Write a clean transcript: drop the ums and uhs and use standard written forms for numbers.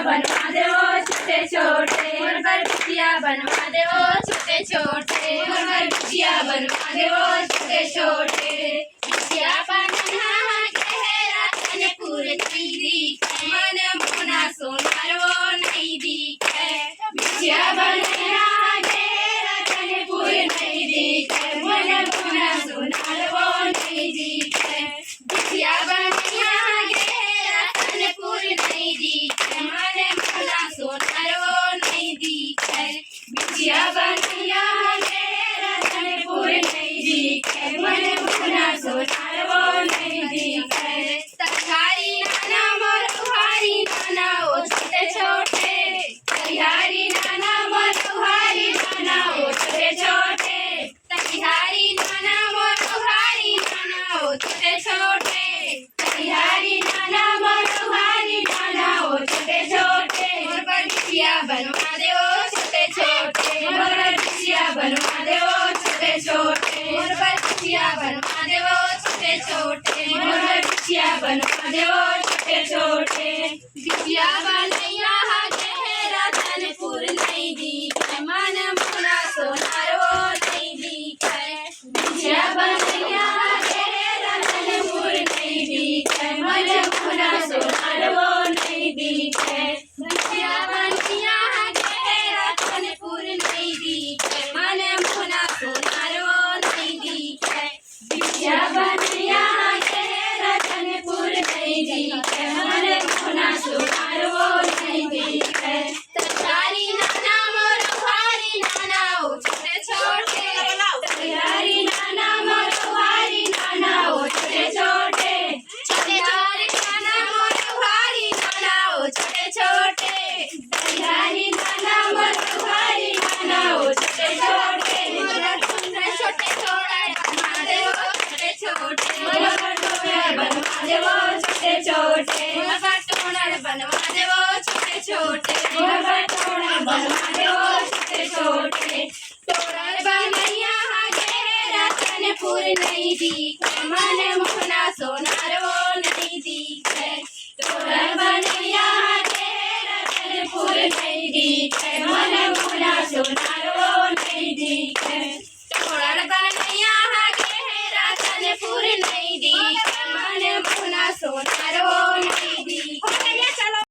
बनवा दे वो छोटे छोटे, मोर पर बिटिया बनवा दे वो छोटे छोटे, मोर पर बिटिया बनवा दे वो छोटे छोटे। बिटिया बनना गहरा तनपुर नहीं दिखे, मन मोना सोनार वो नहीं दिखे। बिटिया बनना गहरा तनपुर नहीं दिखे, मन मोना सोनार वो नहीं दिखे। बिटिया बनना गहरा तनपुर नहीं दिखे, मन मोना सोनार वो नहीं दिखे। बिटिया बनना गहरा तनपुर नहीं दिखे, मन मोना सोनार वो नहीं दिखे। तैयारी नाना मोर उहारी नाना ओ छोटे छोटे, तैयारी नाना मोर उहारी नाना ओ छोटे छोटे, तैयारी नाना मोर उहारी नाना ओ छोटे छोटे, तैयारी नाना मोर उहारी नाना ओ छोटे छोटे। मोर पर बिटिया बनवा दे ओ छोटे छोटे, मोर पर बिटिया बनवा दे ओ छोटे छोटे, मोर पर बिटिया बनवा दे ओ छोटे छोटे, मोर पर बिटिया बनवा दे ओ छोटे छोटे। बिटिया बनैया गहरा तनपुर नहीं दिखे, मन मोना सोनार वो नहीं दिखे। बिटिया बनैया गहरा तनपुर नहीं दिखे, मन मोना सोनार वो नहीं दिखे। बिटिया बनैया गहरा तनपुर नहीं दिखे, मन मोना सोनार वो नहीं दिखे। बिटिया बनैया गहरा तनपुर नहीं दिखे, मन मोना सोनार वो नहीं दिखे। तैयारी नाना मोर उहारी नाना ओ छोटे छोटे, तैयारी नाना मोर उहारी नाना ओ छोटे छोटे, तैयारी नाना मोर उहारी नाना ओ छोटे छोटे, तैयारी नाना मोर उहारी नाना ओ छोटे छोटे। मोर छोटे छोटे बनवा दे वो छोटे छोटे, मोर टोनर बनवा दे वो छोटे छोटे, मोर टोनर बनवा दे वो छोटे छोटे, मोर टोनर बनवा दे वो छोटे छोटे। टोनर बनैया गहरा तनपुर नहीं दिखे, मन मोना सोनार वो नहीं दिखे। टोनर बनैया गहरा तनपुर नहीं दिखे, मन मोना सोनार